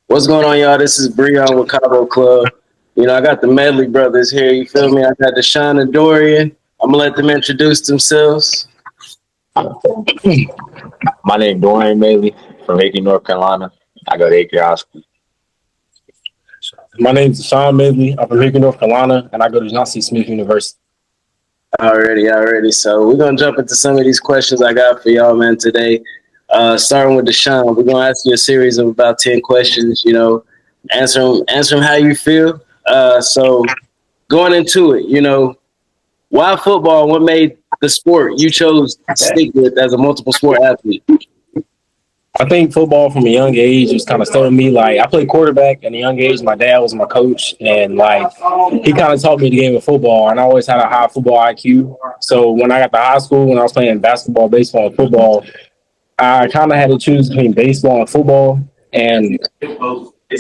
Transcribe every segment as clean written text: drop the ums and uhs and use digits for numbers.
What's going on, y'all? This is Breon with Cabo Club. I got the Medley brothers here. You feel me? I got Deshan and Dorian. I'm gonna let them introduce themselves. My name Dorrian Medley from Aiken, North Carolina. I go to Aiken High School. My name is Dashawn Medley. I'm from Aiken, North Carolina, and I go to Johnson Smith University. Already. So we're gonna jump into some of these questions I got for y'all, man, today. Starting with Deshaun, we're gonna ask you a series of about 10 questions. Answer them how you feel. So going into it, why football? What made the sport you chose to stick with as a multiple sport athlete? I think football from a young age was kind of stuck with me. Like, I played quarterback at a young age. My dad was my coach, and he kind of taught me the game of football. And I always had a high football IQ. So when I got to high school, when I was playing basketball, baseball, and football, I kind of had to choose between baseball and football. And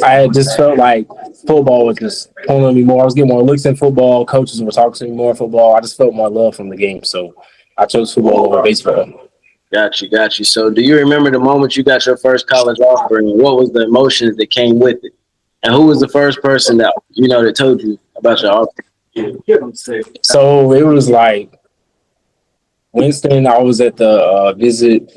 I just felt like football was just pulling me more. I was getting more looks in football. Coaches were talking to me more in football. I just felt more love from the game. So I chose football over baseball. Got you. So do you remember the moment you got your first college offer and what was the emotions that came with it? And who was the first person that told you about your offer? So it was like Winston. I was at the visit,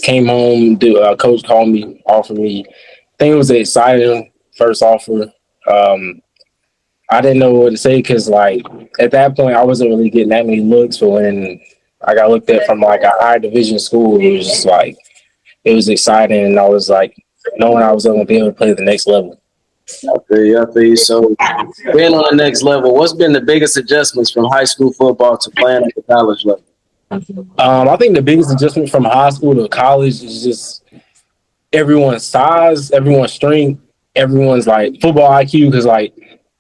came home, coach called me, offered me. I think it was an exciting first offer. I didn't know what to say because, at that point, I wasn't really getting that many looks. But when I got looked at from a higher division school, it was just it was exciting, and I was knowing I was going to be able to play at the next level. I feel you. So being on the next level, what's been the biggest adjustments from high school football to playing at the college level? I think the biggest adjustment from high school to college is just everyone's size, everyone's strength, everyone's football IQ, because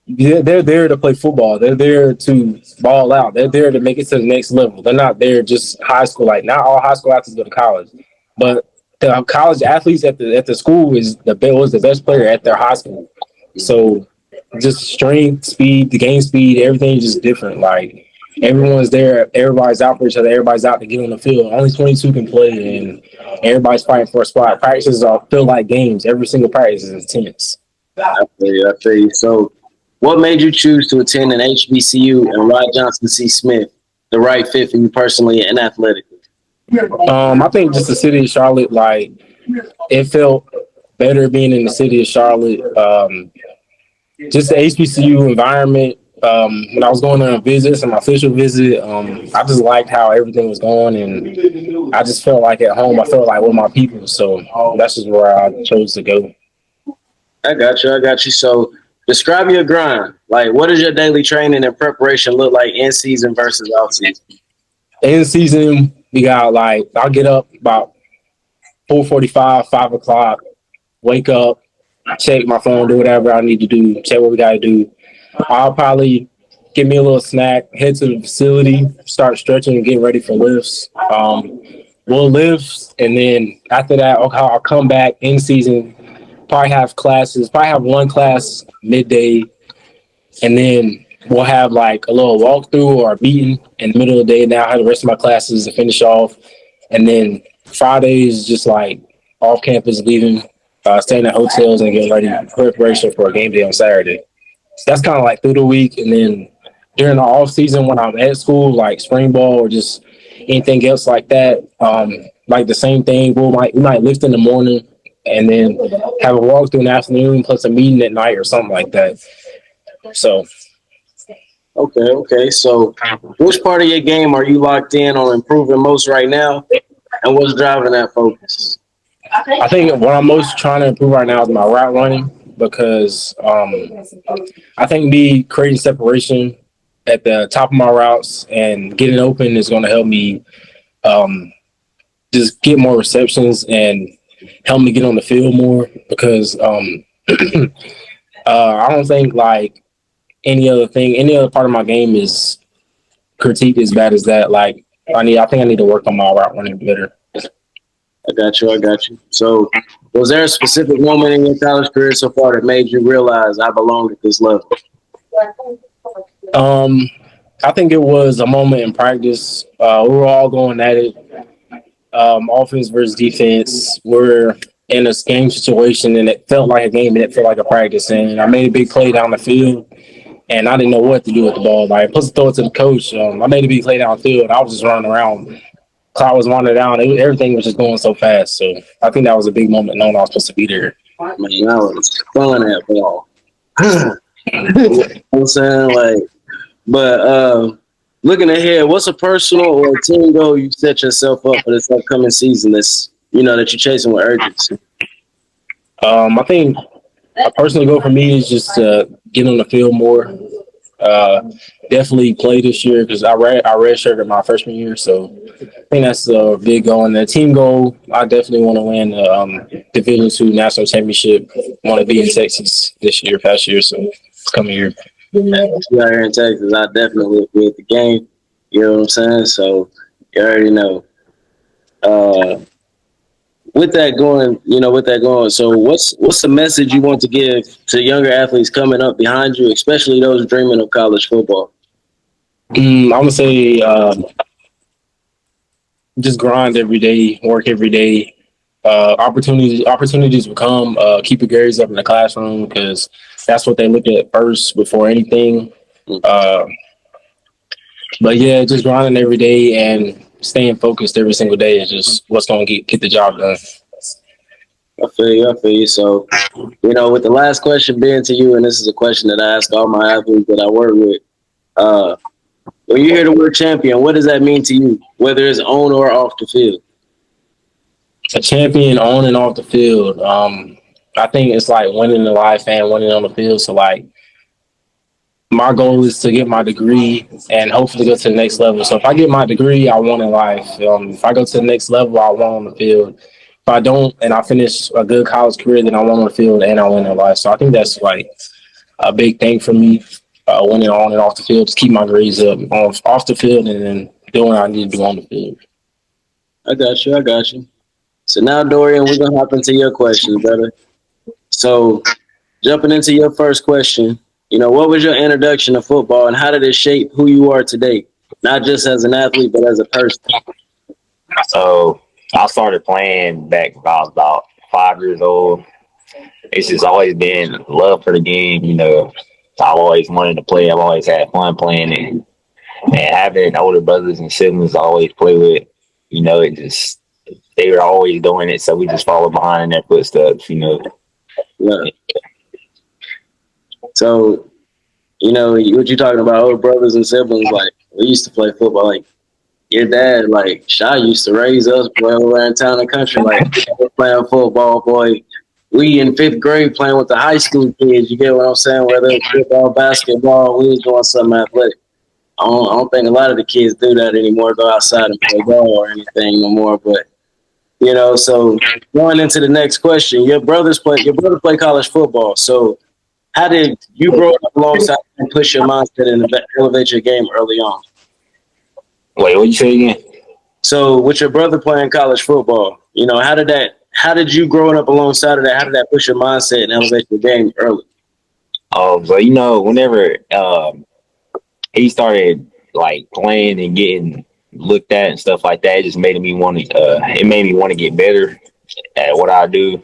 they're there to play football. They're there to ball out. They're there to make it to the next level. They're not there just high school. Not all high school athletes go to college, but the college athletes at the school was the best player at their high school. So just strength, speed, the game speed, everything's just different. Everyone's there. Everybody's out for each other. Everybody's out to get on the field. Only 22 can play, and everybody's fighting for a spot. Practices feel like games. Every single practice is intense. I feel you. So what made you choose to attend an HBCU and why Johnson C. Smith, the right fit for you personally and athletically? I think just the city of Charlotte, it felt better being in the city of Charlotte. Just the HBCU environment. When I was going on a visit, some official visit, I just liked how everything was going, and I just felt like at home. I felt like with my people, so that's just where I chose to go. I got you. So describe your grind. What does your daily training and preparation look like in season versus off season? In season, we got I'll get up about 4:45, 5 o'clock, wake up, check my phone, do whatever I need to do, check what we got to do. I'll probably get me a little snack, head to the facility, start stretching and getting ready for lifts. We'll lift, and then after that, I'll come back in season, probably have classes, probably have one class midday, and then we'll have a little walkthrough or a meeting in the middle of the day. Now I have the rest of my classes to finish off, and then Fridays just off campus leaving, staying at hotels and getting ready preparation for a game day on Saturday. So that's kind of through the week, and then during the off season when I'm at school, spring ball or just anything else like that, the same thing. We might lift in the morning and then have a walkthrough in the afternoon plus a meeting at night or something like that. So. Okay. So which part of your game are you locked in on improving most right now, and what's driving that focus? I think what I'm most trying to improve right now is my route running, because I think me creating separation at the top of my routes and getting open is going to help me just get more receptions and help me get on the field more, because I don't think any other part of my game is critiqued as bad as that. I think I need to work on my route running better. I got you. So was there a specific moment in your college career so far that made you realize I belong at this level? I think it was a moment in practice. We were all going at it, offense versus defense. We're in a game situation, and it felt like a game, and it felt like a practice. And I made a big play down the field, and I didn't know what to do with the ball. Like, supposed to throw it to the coach. I made a big play down the field. I was just running around. Cloud was wandering down. Everything was just going so fast. So I think that was a big moment knowing I was supposed to be there. Man, that was fun that ball. You know what I'm saying? Like, but looking ahead, what's a personal or a team goal you set yourself up for this upcoming season that's, that you're chasing with urgency? I think a personal goal for me is just to get on the field more. Definitely play this year because I redshirted my freshman year, so I think that's a big goal. And the team goal, I definitely want to win the Division II National Championship. Want to be in Texas this year, past year, so it's coming here. You out here in Texas, I definitely will be at the game. You know what I'm saying? So you already know. With that going, so what's the message you want to give to younger athletes coming up behind you, especially those dreaming of college football? I'm gonna say just grind every day, work every day. Opportunities will come. Keep your grades up in the classroom because that's what they look at first before anything. But yeah, just grinding every day and staying focused every single day is just what's going to get the job done. I feel you. So, with the last question being to you, and this is a question that I ask all my athletes that I work with. When you hear the word champion, what does that mean to you, whether it's on or off the field? A champion on and off the field. I think it's like winning the life and winning on the field. So, like, my goal is to get my degree and hopefully go to the next level. So if I get my degree, I won in life. If I go to the next level, I won on the field. If I don't and I finish a good college career, then I won on the field and I win in life. So I think that's like a big thing for me, winning on and off the field. Just keep my grades up off the field and then doing what I need to do on the field. I got you. So now, Dorian, we're going to hop into your questions, brother. So jumping into your first question, what was your introduction to football and how did it shape who you are today? Not just as an athlete, but as a person. So I started playing back when I was about 5 years old. It's just always been love for the game. I've always wanted to play. I've always had fun playing it. And having older brothers and siblings I always play with, they were always doing it. So we just followed behind in their footsteps, Yeah. So, what you're talking about, older brothers and siblings, like, we used to play football. Like, your dad, like, Shy used to raise us, boy, around town and country. Like, we're playing football, boy. We in 5th grade playing with the high school kids. You get what I'm saying? Whether it's football, basketball, we was doing something athletic. I don't think a lot of the kids do that anymore, go outside and play ball or anything no more. But, so going into the next question, your brother played college football. So how did you grow up alongside and push your mindset and elevate your game early on? Wait, what you say again? So with your brother playing college football, how did you growing up alongside of that, how did that push your mindset and elevate your game early? So, whenever he started like playing and getting looked at and stuff like that, it just made me want to get better at what I do.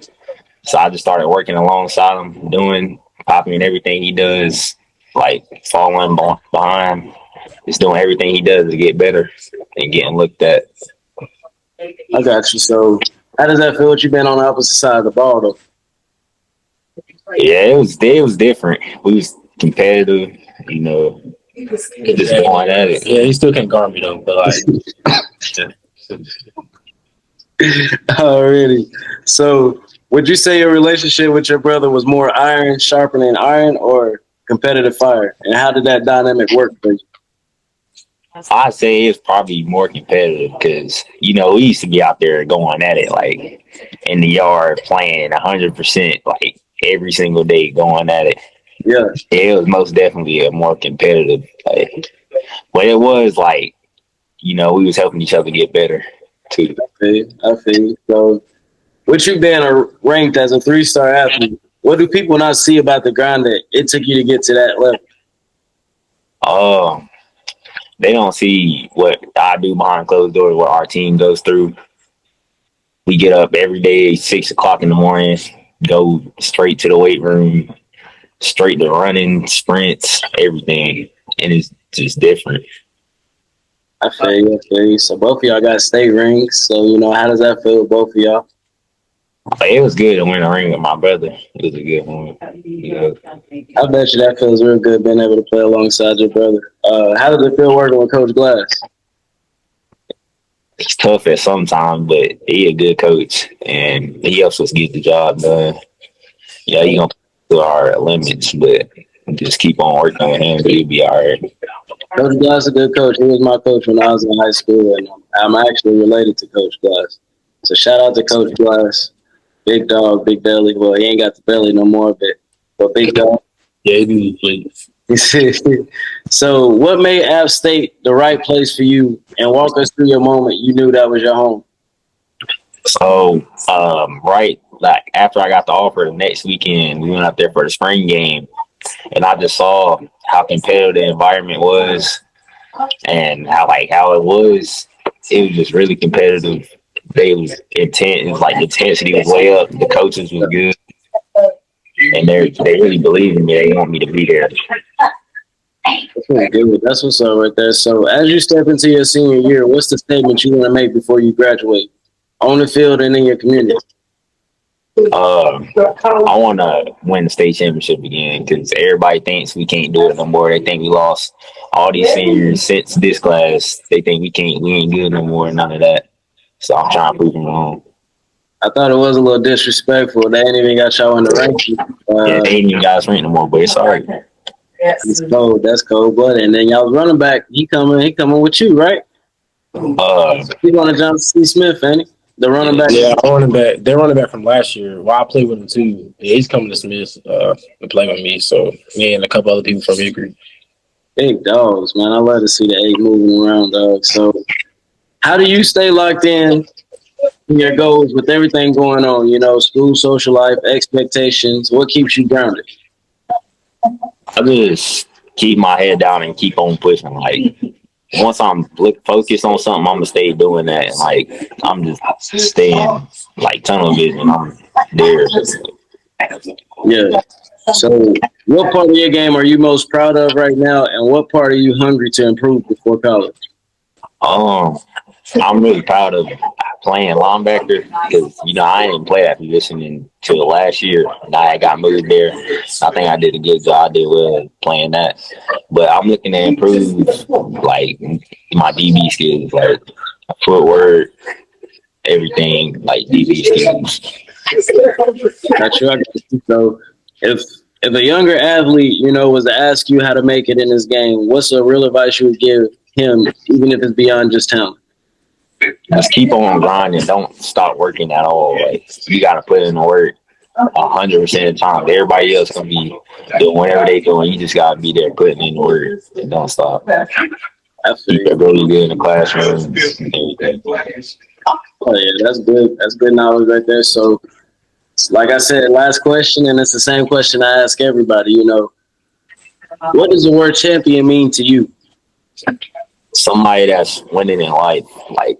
So I just started working alongside him, copying everything he does, like following behind, just doing everything he does to get better and getting looked at. I got you. So how does that feel with you being on the opposite side of the ball, though? Yeah, it was different. We was competitive, just going at it. Yeah, he still can't guard me, though. But, like, Already. So would you say your relationship with your brother was more iron sharpening iron or competitive fire? And how did that dynamic work for you? I'd say it's probably more competitive because, we used to be out there going at it, like, in the yard playing 100%, like, every single day going at it. Yeah. It was most definitely a more competitive, like, but it was, like, we was helping each other get better, too. I feel you. So with you being ranked as a 3-star athlete, what do people not see about the grind that it took you to get to that level? They don't see what I do behind closed doors, what our team goes through. We get up every day, 6 o'clock in the morning, go straight to the weight room, straight to running, sprints, everything. And it's just different. I feel you. I feel you. So both of y'all got state rings. So, you know, how does that feel with both of y'all? But it was good to win a ring with my brother. It was a good one. You know, I bet you that feels real good being able to play alongside your brother. How does it feel working with Coach Glass? it's tough at some time, but he a good coach and he helps us get the job done. Yeah, he gonna do our limits, but just keep on working on him. He'll be all right. Coach Glass is a good coach. He was my coach when I was in high school, and I'm actually related to Coach Glass. So shout out to Coach Glass. Big dog, big belly. Well, he ain't got the belly no more, but big dog. Yeah, he do, please. So what made App State the right place for you? And walk us through your moment you knew that was your home. So, right, like after I got the offer, the next weekend we went out there for the spring game, and I just saw how competitive the environment was, and how it was. It was just really competitive. They was intense. It was like the intensity was way up. The coaches was good, and they really believe in me. They want me to be there. That's pretty good. That's what's up right there. So as you step into your senior year, what's the statement you want to make before you graduate? On the field and in your community. I want to win the state championship again because everybody thinks we can't do it no more. They think we lost all these seniors since this class. They think we ain't good no more. None of that. So I'm trying to prove them wrong. I thought it was a little disrespectful. They ain't even got y'all in the ranking. Yeah, they ain't even got us ranked no more, but it's all right. That's cold. That's cold, buddy. And then y'all's running back. He coming with you, right? He going to John C. Smith, ain't he? The running back. Yeah, running back. They're running back from last year. Well, I played with him too. Yeah, he's coming to Smith to play with me. So me and a couple other people from Hickory. Big dogs, man. I love to see the 8 moving around, dog. So how do you stay locked in your goals with everything going on? You know, school, social life, expectations. What keeps you grounded? I just keep my head down and keep on pushing. Like once I'm focused on something, I'm gonna stay doing that. And, like I'm just staying like tunnel vision. I'm there. Yeah. So what part of your game are you most proud of right now, and what part are you hungry to improve before college? I'm really proud of playing linebacker because I didn't play that position until last year. And I got moved there. I think I did a good job. I did well playing that, but I'm looking to improve like my DB skills, like footwork, everything, like DB skills. Got you. I got you. So if a younger athlete, you know, was to ask you how to make it in this game, what's the real advice you would give him, even if it's beyond just talent? Just keep on grinding. Don't stop working at all. Like you got to put in the work 100% of the time. Everybody else gonna be doing whatever they doing. You just gotta be there putting in the work and don't stop. I feel Keep it really good in the classroom and everything. Oh yeah, that's good. That's good knowledge right there. So, like I said, last question, and it's the same question I ask everybody. You know, what does the word champion mean to you? Somebody that's winning in life, like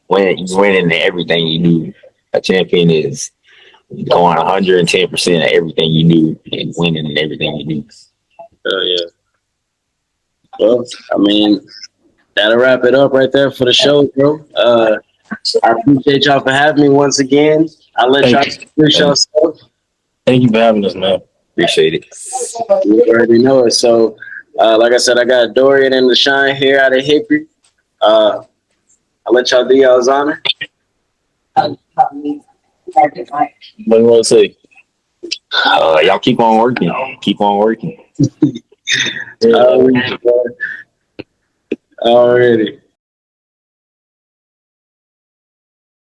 winning in everything you do. A champion is going 110% of everything you do and winning in everything you do. Oh yeah. Well, I mean, that'll wrap it up right there for the show, bro. I appreciate y'all for having me once again. I'll let y'all introduce yourself. Thank you for having us, man. Appreciate it. You already know it. So, like I said, I got Dorian and Deshan here out of Hickory. I'll let y'all do y'all's honor. What do you want to say? Y'all keep on working. Keep on working. Already.